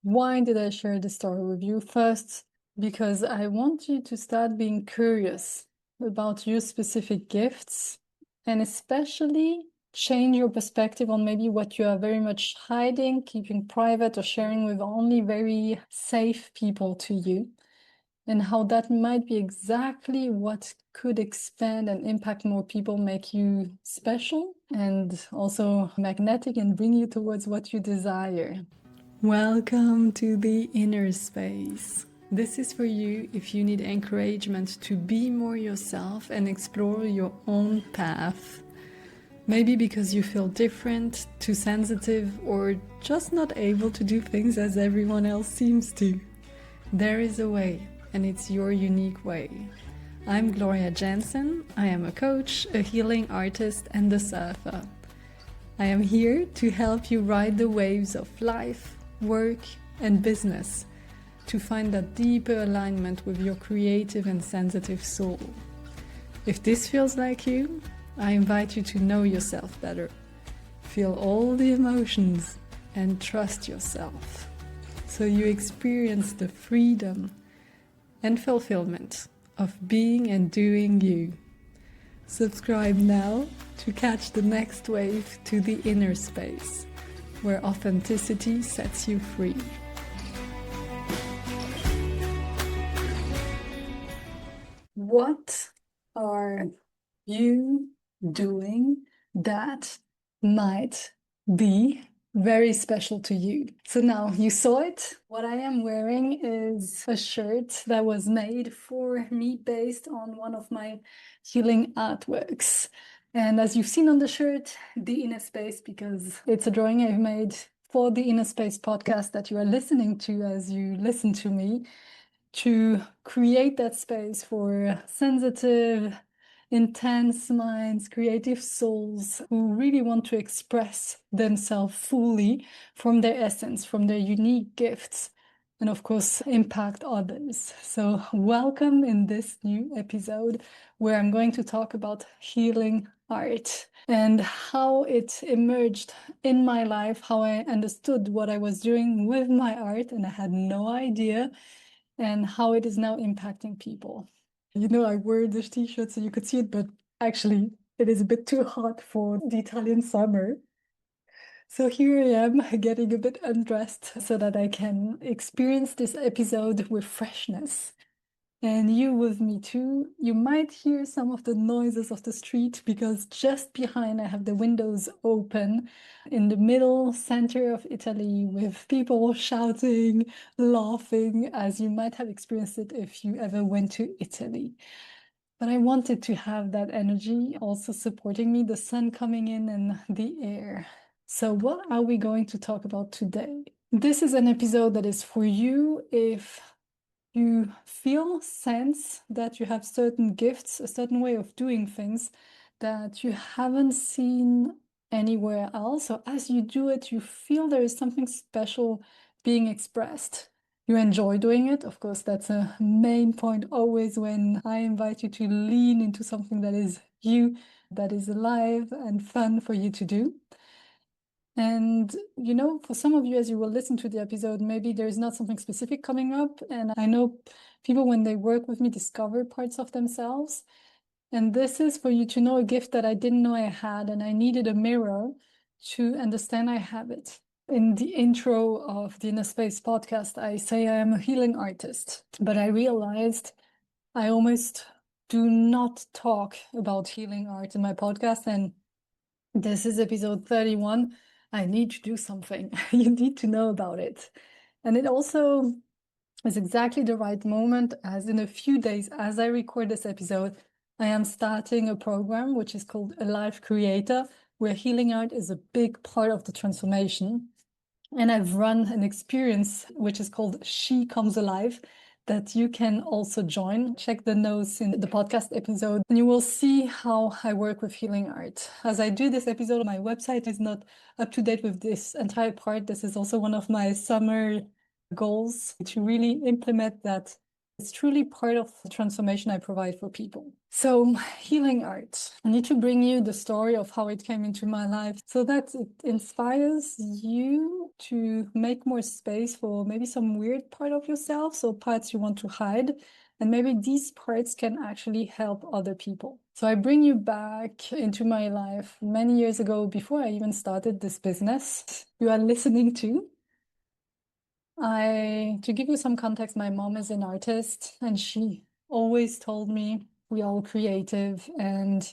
Why did I share this story with you? First, because I want you to start being curious about your specific gifts and especially change your perspective on maybe what you are very much hiding, keeping private, or sharing with only very safe people to you, and how that might be exactly what could expand and impact more people, make you special and also magnetic and bring you towards what you desire. Welcome to the inner space. This is for you if you need encouragement to be more yourself and explore your own path. Maybe because you feel different, too sensitive, or just not able to do things as everyone else seems to. There is a way, and it's your unique way. I'm Gloria Jansen. I am a coach, a healing artist, and a surfer. I am here to help you ride the waves of life, work, and business to find that deeper alignment with your creative and sensitive soul. If this feels like you, I invite you to know yourself better, feel all the emotions, and trust yourself so you experience the freedom and fulfillment of being and doing you. Subscribe now to catch the next wave to the inner space, where authenticity sets you free. What are you doing that might be very special to you? So now you saw it. What I am wearing is a shirt that was made for me based on one of my healing artworks. And as you've seen on the shirt, the inner space, because it's a drawing I've made for the Inner Space podcast that you are listening to as you listen to me, to create that space for sensitive, intense minds, creative souls who really want to express themselves fully from their essence, from their unique gifts, and of course, impact others. So, welcome in this new episode where I'm going to talk about healing art and how it emerged in my life, how I understood what I was doing with my art, and I had no idea, and how it is now impacting people. You know, I wear this t-shirt so you could see it, but actually it is a bit too hot for the Italian summer. So here I am getting a bit undressed so that I can experience this episode with freshness. And you with me too. You might hear some of the noises of the street because just behind I have the windows open in the middle center of Italy with people shouting, laughing, as you might have experienced it if you ever went to Italy. But I wanted to have that energy also supporting me, the sun coming in and the air. So what are we going to talk about today? This is an episode that is for you if you sense that you have certain gifts, a certain way of doing things that you haven't seen anywhere else. So as you do it, you feel there is something special being expressed. You enjoy doing it. Of course, that's a main point always when I invite you to lean into something that is you, that is alive and fun for you to do. And, you know, for some of you, as you will listen to the episode, maybe there is not something specific coming up. And I know people, when they work with me, discover parts of themselves. And this is for you to know a gift that I didn't know I had, and I needed a mirror to understand I have it. In the intro of the Inner Space podcast, I say I am a healing artist, but I realized I almost do not talk about healing art in my podcast. And this is episode 31. I need to do something. You need to know about it. And it also is exactly the right moment, as in a few days, as I record this episode, I am starting a program which is called Alive Creator, where healing art is a big part of the transformation. And I've run an experience which is called She Comes Alive, that you can also join. Check the notes in the podcast episode and you will see how I work with healing art. As I do this episode, my website is not up to date with this entire part. This is also one of my summer goals, to really implement that It's truly part of the transformation I provide for people. So, healing art. I need to bring you the story of how it came into my life so that it inspires you to make more space for maybe some weird part of yourself, so parts you want to hide. And maybe these parts can actually help other people. So I bring you back into my life many years ago before I even started this business you are listening to. To give you some context, my mom is an artist and she always told me we are all creative and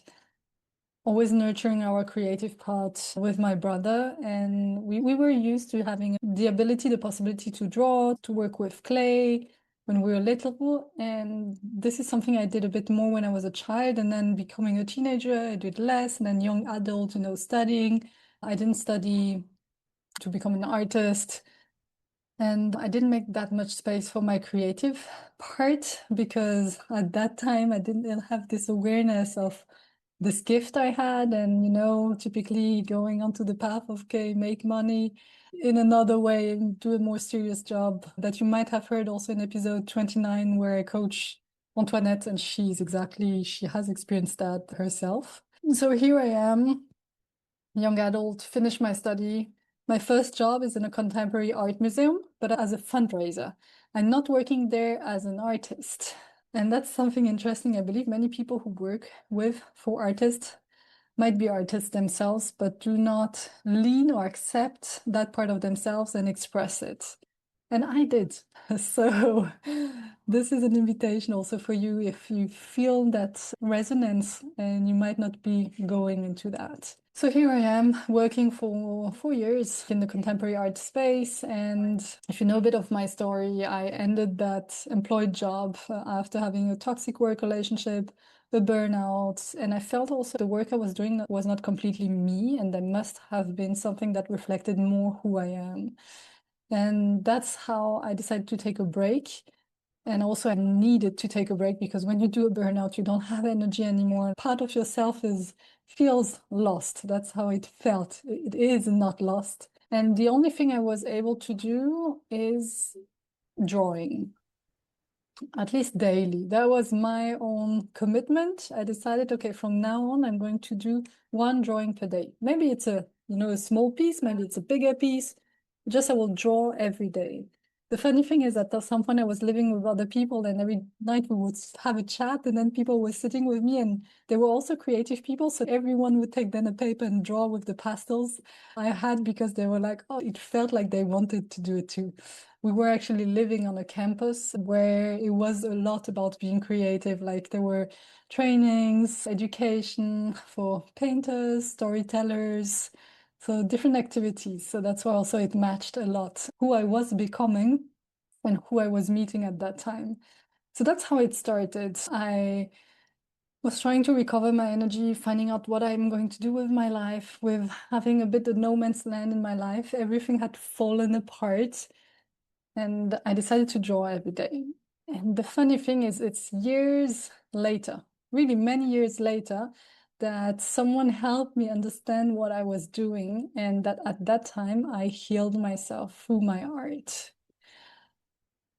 always nurturing our creative part with my brother. And we were used to having the ability, the possibility to draw, to work with clay when we were little. And this is something I did a bit more when I was a child. And then becoming a teenager, I did less. And then young adult, studying. I didn't study to become an artist. And I didn't make that much space for my creative part because at that time I didn't have this awareness of this gift I had and, typically going onto the path of, okay, make money in another way and do a more serious job that you might have heard also in episode 29 where I coach Antoinette and she has experienced that herself. So here I am, young adult, finished my study. My first job is in a contemporary art museum, but as a fundraiser. I'm not working there as an artist. And that's something interesting. I believe many people who work for artists might be artists themselves, but do not lean or accept that part of themselves and express it. And I did. So this is an invitation also for you if you feel that resonance and you might not be going into that. So here I am working for 4 years in the contemporary art space. And if you know a bit of my story, I ended that employed job after having a toxic work relationship, a burnout. And I felt also the work I was doing was not completely me, and there must have been something that reflected more who I am. And that's how I decided to take a break. And also I needed to take a break because when you do a burnout, you don't have energy anymore. Part of yourself feels lost. That's how it felt. It is not lost. And the only thing I was able to do is drawing, at least daily. That was my own commitment. I decided, okay, from now on, I'm going to do one drawing per day. Maybe it's a small piece, maybe it's a bigger piece. Just I will draw every day. The funny thing is that at some point I was living with other people and every night we would have a chat and then people were sitting with me and they were also creative people. So everyone would take then a paper and draw with the pastels I had because they were like, oh, it felt like they wanted to do it too. We were actually living on a campus where it was a lot about being creative. Like there were trainings, education for painters, storytellers, so different activities. So that's why also it matched a lot who I was becoming and who I was meeting at that time. So that's how it started. I was trying to recover my energy, finding out what I'm going to do with my life, with having a bit of no man's land in my life. Everything had fallen apart. And I decided to draw every day. And the funny thing is, it's years later, really many years later, that someone helped me understand what I was doing, and that at that time I healed myself through my art.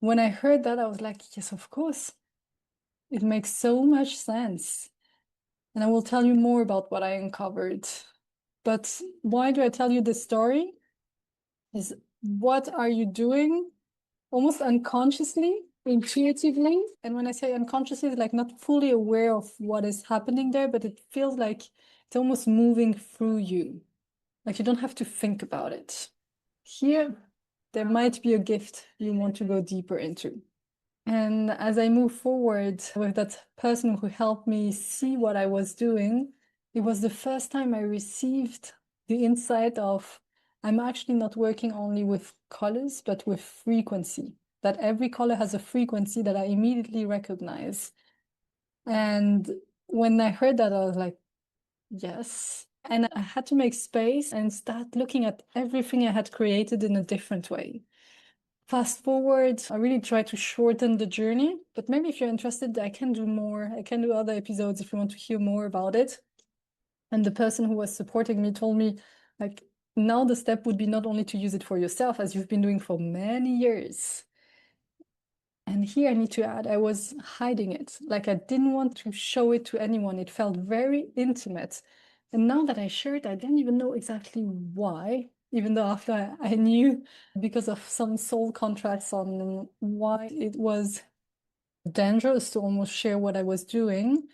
When I heard that, I was like, yes, of course. It makes so much sense. And I will tell you more about what I uncovered. But why do I tell you this story? Is what are you doing almost unconsciously, intuitively? And when I say unconsciously, it's like not fully aware of what is happening there, but it feels like it's almost moving through you. Like you don't have to think about it. Here, there might be a gift you want to go deeper into. And as I move forward with that person who helped me see what I was doing, it was the first time I received the insight of I'm actually not working only with colors, but with frequency. That every color has a frequency that I immediately recognize. And when I heard that, I was like, yes. And I had to make space and start looking at everything I had created in a different way. Fast forward, I really try to shorten the journey, but maybe if you're interested, I can do more. I can do other episodes if you want to hear more about it. And the person who was supporting me told me, like, now the step would be not only to use it for yourself, as you've been doing for many years. And here I need to add, I was hiding it. Like I didn't want to show it to anyone. It felt very intimate. And now that I share it, I didn't even know exactly why, even though after I knew because of some soul contracts on why it was dangerous to almost share what I was doing.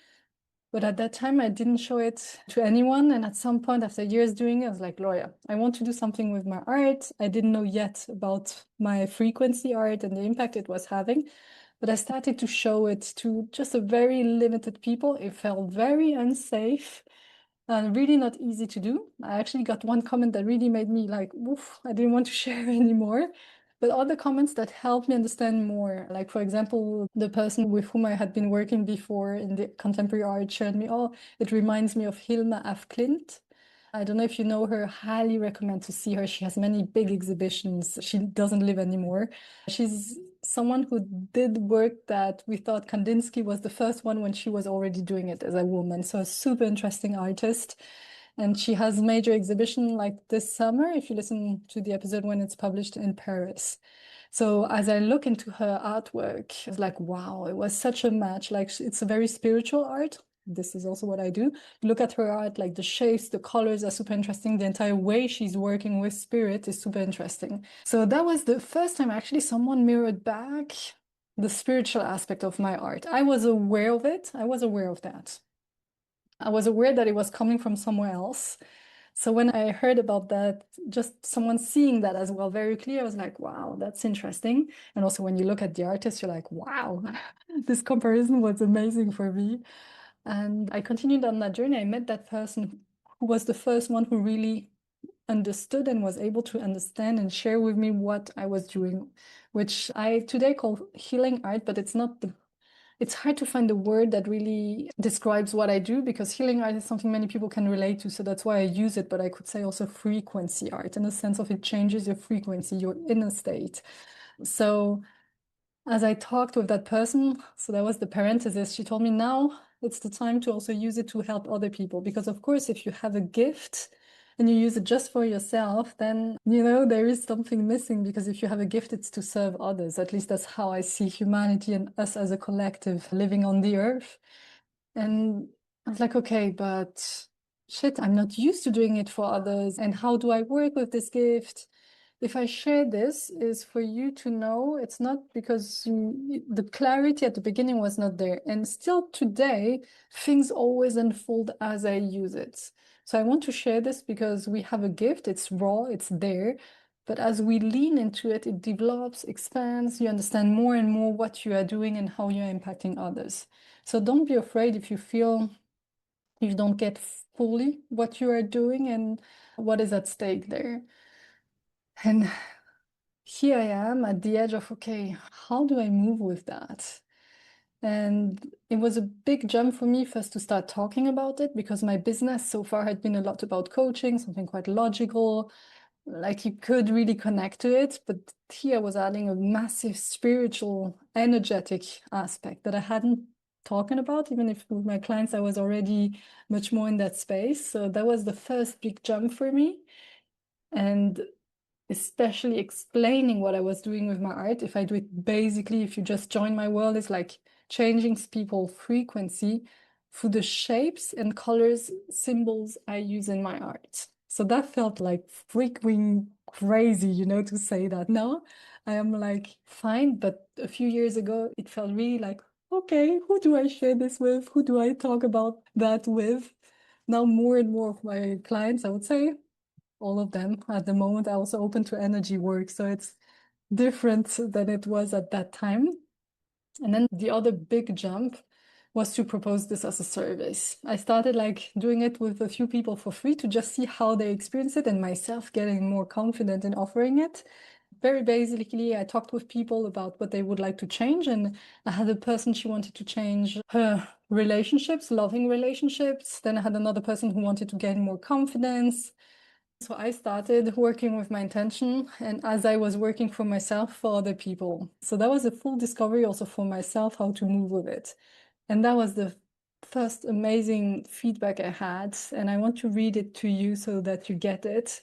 But at that time, I didn't show it to anyone. And at some point, after years doing it, I was like, Gloria, I want to do something with my art. I didn't know yet about my frequency art and the impact it was having. But I started to show it to just a very limited people. It felt very unsafe and really not easy to do. I actually got one comment that really made me like, woof, I didn't want to share anymore. But other comments that helped me understand more, like for example, the person with whom I had been working before in the contemporary art shared me, oh, it reminds me of Hilma af Klint. I don't know if you know her, highly recommend to see her. She has many big exhibitions. She doesn't live anymore. She's someone who did work that we thought Kandinsky was the first one when she was already doing it as a woman. So a super interesting artist. And she has major exhibition like this summer, if you listen to the episode when it's published in Paris. So as I look into her artwork, it's like, wow, it was such a match. Like it's a very spiritual art. This is also what I do. Look at her art, like the shapes, the colors are super interesting. The entire way she's working with spirit is super interesting. So that was the first time actually someone mirrored back the spiritual aspect of my art. I was aware of it. I was aware of that. I was aware that it was coming from somewhere else. So when I heard about that, just someone seeing that as well, very clear, I was like, wow, that's interesting. And also when you look at the artist, you're like, wow, this comparison was amazing for me. And I continued on that journey. I met that person who was the first one who really understood and was able to understand and share with me what I was doing, which I today call healing art, but it's hard to find a word that really describes what I do because healing art is something many people can relate to. So that's why I use it. But I could say also frequency art in the sense of it changes your frequency, your inner state. So as I talked with that person, so that was the parenthesis, she told me now it's the time to also use it to help other people. Because of course, if you have a gift and you use it just for yourself, then, there is something missing because if you have a gift, it's to serve others. At least that's how I see humanity and us as a collective living on the earth. And I was like, okay, but shit, I'm not used to doing it for others. And how do I work with this gift? If I share this is for you to know it's not because the clarity at the beginning was not there. And still today, things always unfold as I use it. So I want to share this because we have a gift, it's raw, it's there. But as we lean into it, it develops, expands, you understand more and more what you are doing and how you're impacting others. So don't be afraid if you feel you don't get fully what you are doing and what is at stake there. And here I am at the edge of, okay, how do I move with that? And it was a big jump for me first to start talking about it because my business so far had been a lot about coaching, something quite logical, like you could really connect to it. But here I was adding a massive spiritual, energetic aspect that I hadn't talking about, even if with my clients I was already much more in that space. So that was the first big jump for me. And especially explaining what I was doing with my art. If I do it basically, if you just join my world, it's like changing people's frequency through the shapes and colors, symbols I use in my art. So that felt like freaking crazy, to say that. Now I am like, fine. But a few years ago, it felt really like, okay, who do I share this with? Who do I talk about that with? Now more and more of my clients, I would say, all of them at the moment, are also open to energy work. So it's different than it was at that time. And then the other big jump was to propose this as a service. I started like doing it with a few people for free to just see how they experience it and myself getting more confident in offering it. Very basically, I talked with people about what they would like to change. And I had a person, she wanted to change her relationships, loving relationships. Then I had another person who wanted to gain more confidence. So I started working with my intention and as I was working for myself for other people. So that was a full discovery also for myself, how to move with it. And that was the first amazing feedback I had. And I want to read it to you so that you get it.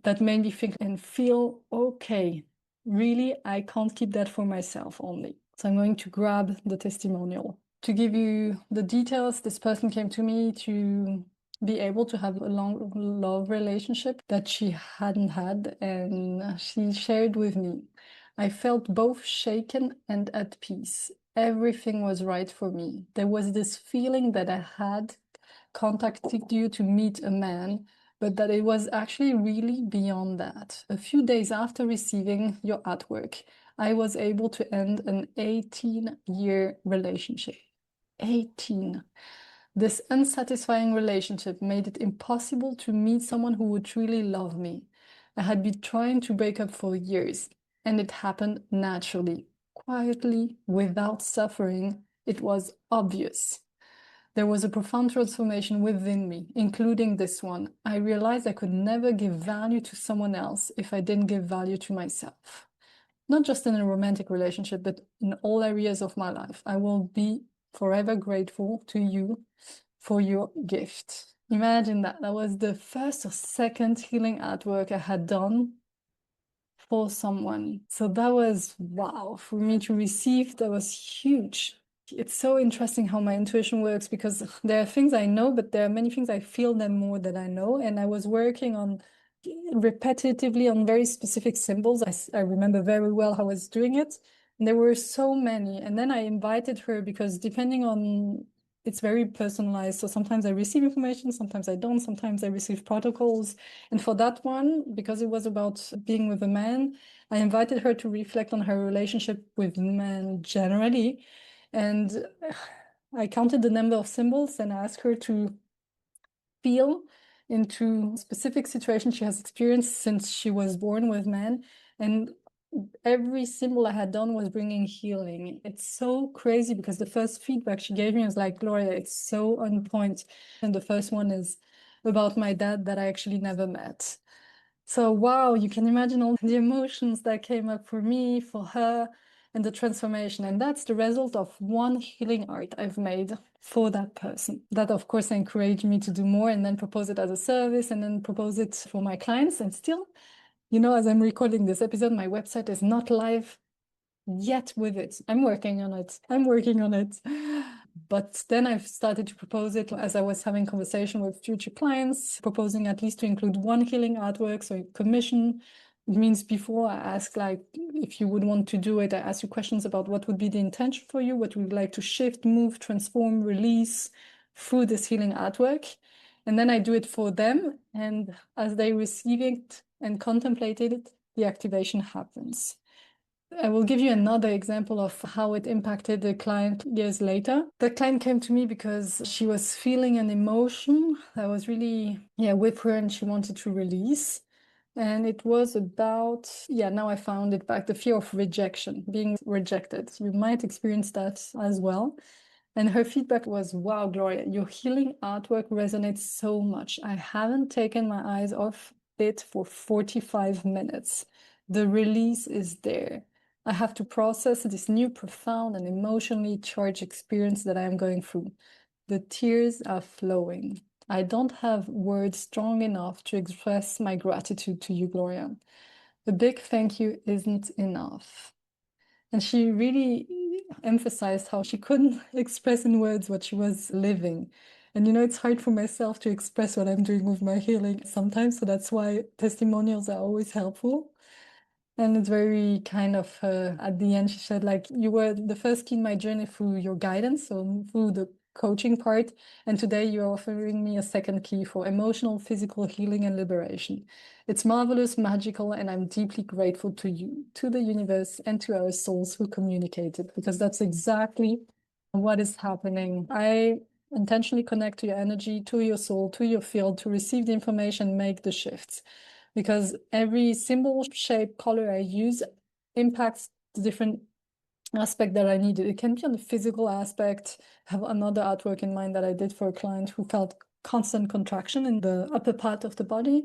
That made me think and feel, okay, really, I can't keep that for myself only. So I'm going to grab the testimonial. To give you the details, this person came to me to be able to have a long love relationship that she hadn't had, and she shared with me. I felt both shaken and at peace. Everything was right for me. There was this feeling that I had contacted you to meet a man, but that it was actually really beyond that. A few days after receiving your artwork, I was able to end an 18-year relationship. 18. This unsatisfying relationship made it impossible to meet someone who would truly love me. I had been trying to break up for years, and it happened naturally, quietly, without suffering. It was obvious. There was a profound transformation within me, including this one. I realized I could never give value to someone else if I didn't give value to myself. Not just in a romantic relationship, but in all areas of my life. I will be forever grateful to you for your gift. Imagine that. That was the first or second healing artwork I had done for someone. So that was wow. For me to receive, that was huge. It's so interesting how my intuition works, because there are things I know, but there are many things I feel them more than I know. And I was working on repetitively on very specific symbols. I remember very well how I was doing it. And there were so many. And then I invited her, because depending on, it's very personalized. So sometimes I receive information, sometimes I don't, sometimes I receive protocols. And for that one, because it was about being with a man, I invited her to reflect on her relationship with men generally. And I counted the number of symbols and I asked her to feel into specific situations she has experienced since she was born with men. And every symbol I had done was bringing healing. It's so crazy, because the first feedback she gave me was like, Gloria, it's so on point. And the first one is about my dad that I actually never met. So, wow, you can imagine all the emotions that came up for me, for her, and the transformation. And that's the result of one healing art I've made for that person. That, of course, encouraged me to do more, and then propose it as a service, and then propose it for my clients. And still, as I'm recording this episode, my website is not live yet with it. I'm working on it. But then I've started to propose it as I was having conversation with future clients, proposing at least to include one healing artwork, so commission. It means before I ask, like, if you would want to do it, I ask you questions about what would be the intention for you, what would you like to shift, move, transform, release through this healing artwork. And then I do it for them. And as they receive it and contemplate it, the activation happens. I will give you another example of how it impacted the client years later. The client came to me because she was feeling an emotion that was really, with her, and she wanted to release. And it was about, now I found it back, the fear of rejection, being rejected. You might experience that as well. And her feedback was, wow, Gloria, your healing artwork resonates so much. I haven't taken my eyes off it for 45 minutes. The release is there. I have to process this new, profound, and emotionally charged experience that I am going through. The tears are flowing. I don't have words strong enough to express my gratitude to you, Gloria. A big thank you isn't enough. And she really emphasized how she couldn't express in words what she was living. And it's hard for myself to express what I'm doing with my healing sometimes. So that's why testimonials are always helpful. And it's very kind of, at the end, she said, like, you were the first key in my journey through your guidance, so through the coaching part. And today you're offering me a second key for emotional, physical healing and liberation. It's marvelous, magical, and I'm deeply grateful to you, to the universe, and to our souls who communicated, because that's exactly what is happening. I intentionally connect to your energy, to your soul, to your field, to receive the information, make the shifts. Because every symbol, shape, color I use impacts the different aspect that I needed. It can be on the physical aspect. I have another artwork in mind that I did for a client who felt constant contraction in the upper part of the body.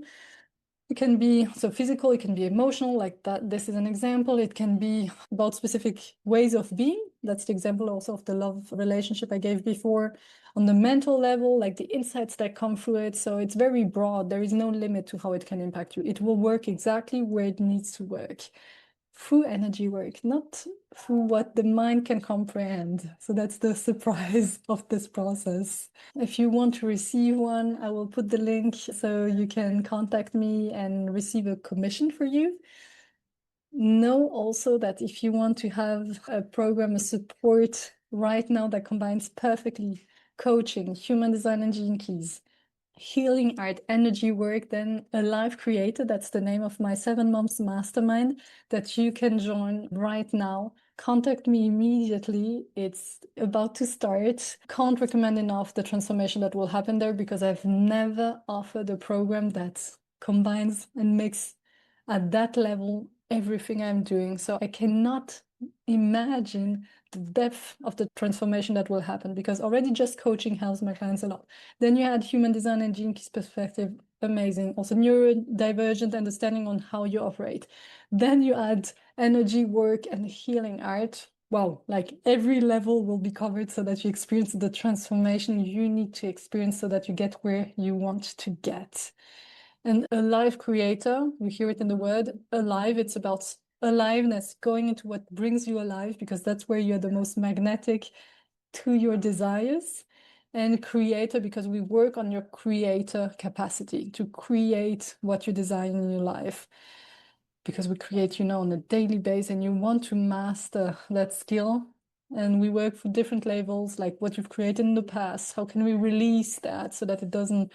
It can be so physical, it can be emotional, like that. This is an example. It can be about specific ways of being. That's the example also of the love relationship I gave before. On the mental level, like the insights that come through it. So it's very broad. There is no limit to how it can impact you. It will work exactly where it needs to work. through energy work, not through what the mind can comprehend. So that's the surprise of this process. If you want to receive one, I will put the link so you can contact me and receive a commission for you. Know also that if you want to have a program, a support right now that combines perfectly coaching, human design and gene keys, healing art, energy work, then Alive Creator, that's the name of my 7 months mastermind that you can join right now. Contact me immediately. It's about to start. Can't recommend enough the transformation that will happen there, because I've never offered a program that combines and makes at that level everything I'm doing. So I cannot imagine the depth of the transformation that will happen, because already just coaching helps my clients a lot. Then you had human design and gene keys perspective, amazing. Also neurodivergent understanding on how you operate. Then you add energy work and healing art. Wow, like every level will be covered so that you experience the transformation you need to experience so that you get where you want to get. And Alive Creator, you hear it in the word alive, it's about aliveness, going into what brings you alive, because that's where you're the most magnetic to your desires. And creator, because we work on your creator capacity to create what you desire in your life, because we create, on a daily basis, and you want to master that skill. And we work for different levels, like what you've created in the past. How can we release that so that it doesn't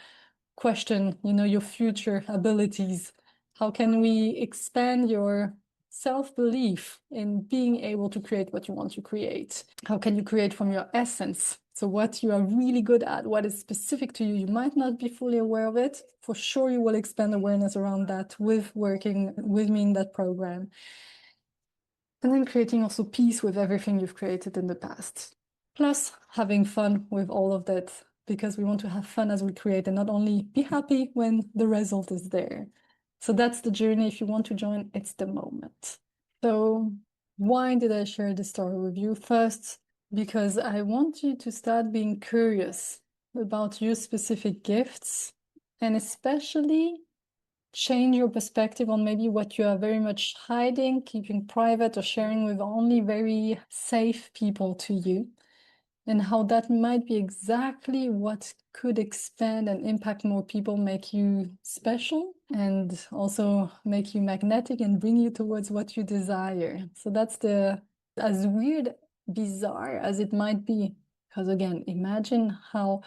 question, your future abilities? How can we expand your self-belief in being able to create what you want to create? How can you create from your essence? So what you are really good at, what is specific to you, you might not be fully aware of it. For sure, you will expand awareness around that with working with me in that program. And then creating also peace with everything you've created in the past. Plus having fun with all of that, because we want to have fun as we create and not only be happy when the result is there. So that's the journey. If you want to join, it's the moment. So why did I share this story with you? First, because I want you to start being curious about your specific gifts, and especially change your perspective on maybe what you are very much hiding, keeping private, or sharing with only very safe people to you, and how that might be exactly what could expand and impact more people, make you special, and also make you magnetic and bring you towards what you desire. So that's as weird, bizarre as it might be, because again, imagine how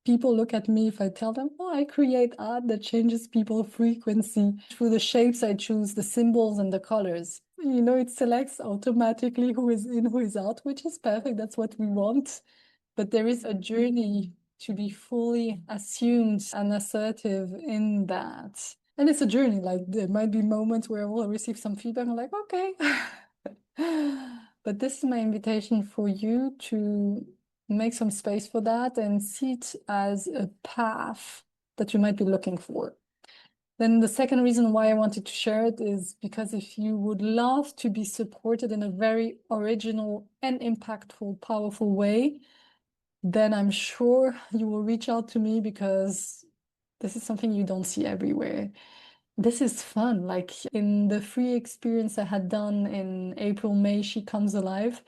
people look at me if I tell them, oh, I create art that changes people's frequency through the shapes I choose, the symbols and the colors. It selects automatically who is in, who is out, which is perfect. That's what we want. But there is a journey to be fully assumed and assertive in that. And it's a journey. Like, there might be moments where we'll receive some feedback. I'm like, okay. But this is my invitation for you to make some space for that and see it as a path that you might be looking for. Then the second reason why I wanted to share it is because if you would love to be supported in a very original and impactful, powerful way, then I'm sure you will reach out to me, because this is something you don't see everywhere. This is fun. Like in the free experience I had done in April, May, She Comes Alive,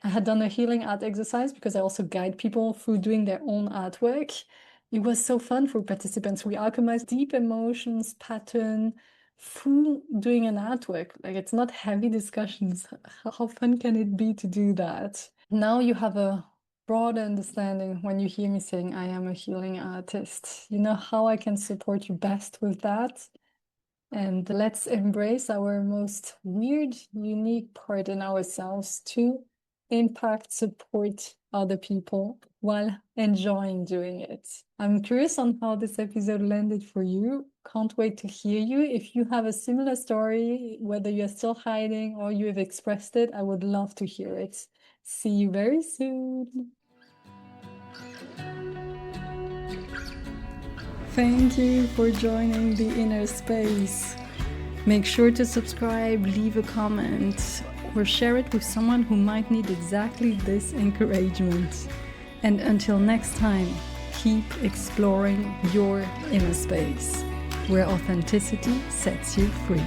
I had done a healing art exercise, because I also guide people through doing their own artwork. It was so fun for participants. We alchemized deep emotions, pattern through doing an artwork. Like, it's not heavy discussions. How fun can it be to do that? Now you have a broad understanding when you hear me saying I am a healing artist. You know how I can support you best with that. And let's embrace our most weird, unique part in ourselves to impact, support other people while enjoying doing it. I'm curious on how this episode landed for you. Can't wait to hear you. If you have a similar story, whether you're still hiding or you have expressed it, I would love to hear it. See you very soon. Thank you for joining the inner space. Make sure to subscribe, leave a comment, or share it with someone who might need exactly this encouragement. And until next time, keep exploring your inner space, where authenticity sets you free.